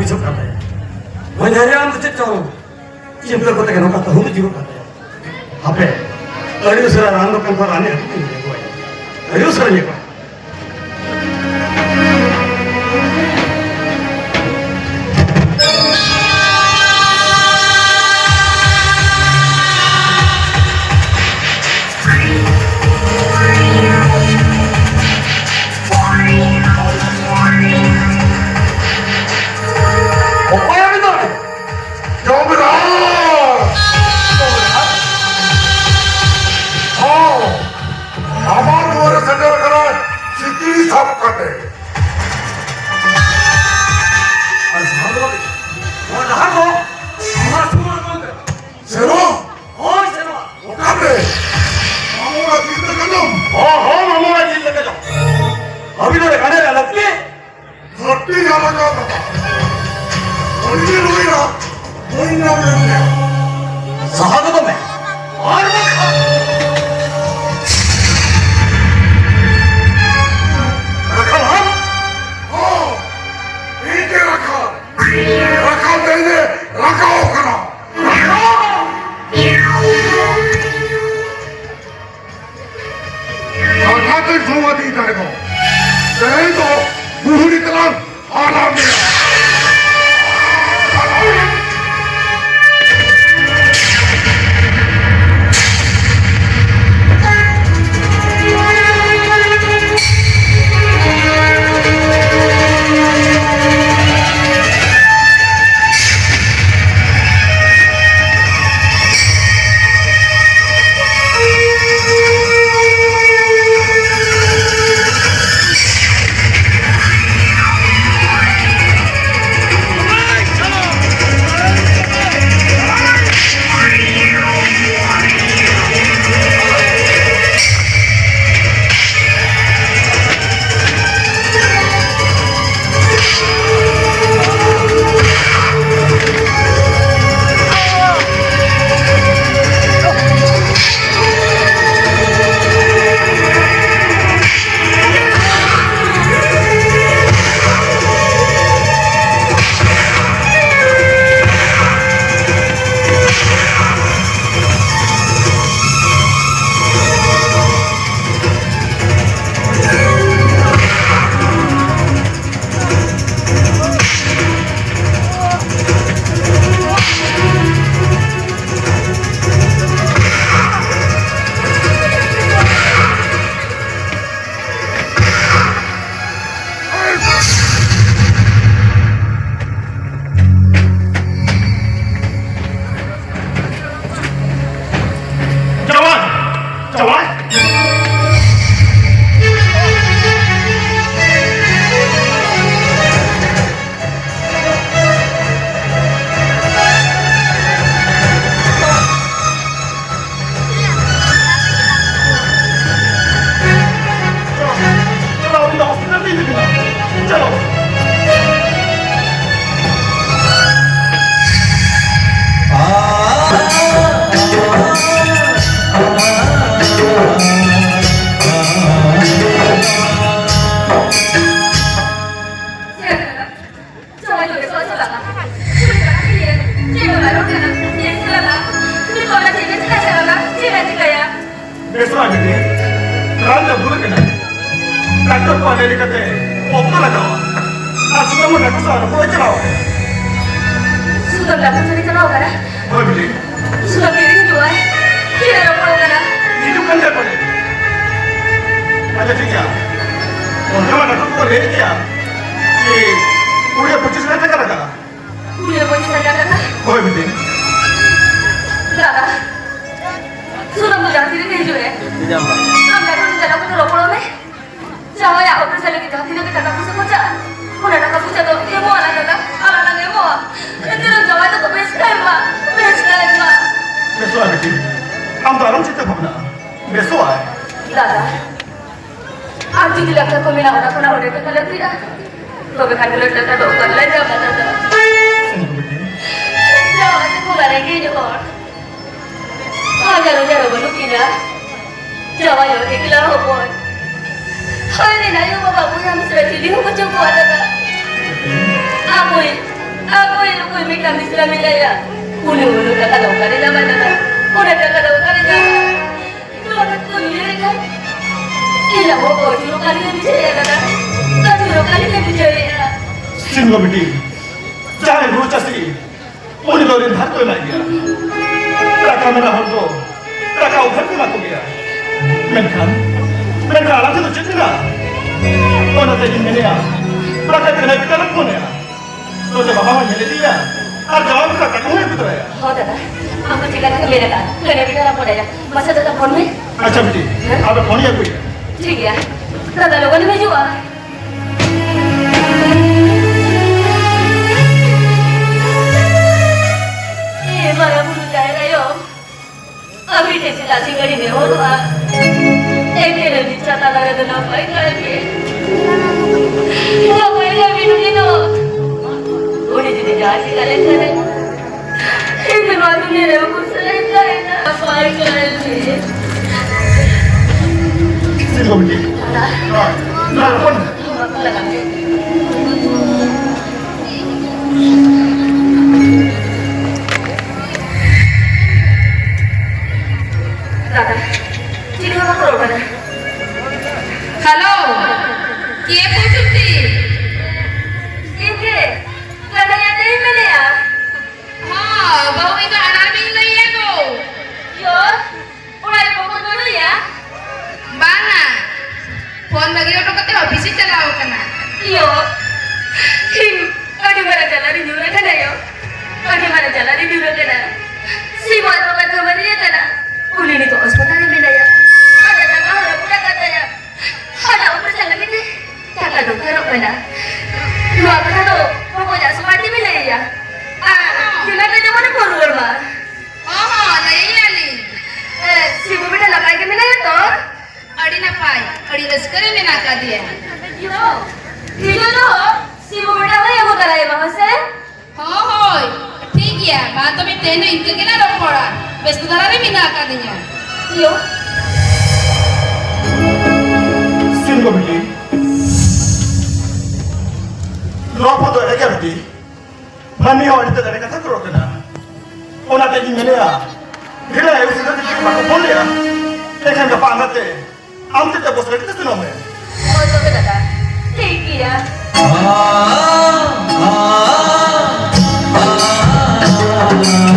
hidup katanya. Menyayang cecong, cinta kota kena kata hulu jiwa katanya. Apa? Tadi sudah randok kan parane aku ini gue. Tadi sudah ni gue. Jawa yo, ikilah hopon. Hari ni na yung mababuhay mo sa Chili, huwag siyang kuha na. Amoy, Ako yung ko'y may kamis na milaya. Ulo-ulo kakalaw ka rin naman na. Una kakalaw ka rin naman. Bakit ko nilikan? Ilang ko ko, sino ka rin na bijaya ka na? Sino ka rin na bijaya? Singo बेटी चाहे रोचा सी उन लोगों ने हाथ तो लाई दिया टाका मेरा हो तो टाका उधर भी मत गया मैं आराम से तो चितना और ना तेरी मैंने आ टाका तेरे पिता ने कौन है तो जब बाबा ने ले दिया और जवाब का टाका हुए पिता है हो दादा aku cakap nak beda kan kena beda lah pada ya masa tetap phone में अच्छा बेटी आप फोन या कोई ठीक है दादा लोगों ने भेजो आ मारा बुनु जाएगा यो अभी कैसे लाची गड़ी में हो तो एक तेरे बिचा ताला रे ना भाई करके वो कोई का भी नहीं तो उन्हें जितने जाची करे करे एक बार में रे वो कुछ नहीं करे ना भाई करके सिंगो बेटी ना फोन लगा दादा चिनी apa kau dadah হ্যালো কে বলছিস ini kada ada email ya হ্যাঁ বাবু এটা আনার বিল লইয়া গো yo udah ada pokok dulu ya বানা ফোন বাগি ওটা করতে অফিসে চালাও কেনা yo ada mana jalan di jurang kana yo ada mana jalan di jurang kana si buat bapak teman dia kana udah ini tuh hospital ini beda ya ada nama orang udah katanya ada apa jalan ini kakak dokter mana lu apa tuh pokoknya seperti beda ya kenapa dia mana keluar mah ওহ লইয়ালি si bu beda lah pakai mana ya toh अड़ी ना पाई अड़ी लश्कर में ना का दिया yo itu tuh si bu beda lah yang mau tarai mah se हो होय ठीक है बात में तेने इनके के ना रोक पड़ा बेस तो धरा में ना का दिया yo सिंगो बेटी लोगों तो क्या बेटी मम्मी और इधर जाने का था करो क्या और ना तेरी मैंने आ फिर आए उसे तो किसी को बोल दिया लेकिन जब आना थे हम तो बस रखते थे ना मैं oh itu dadah ठीक ya ah ah ah ah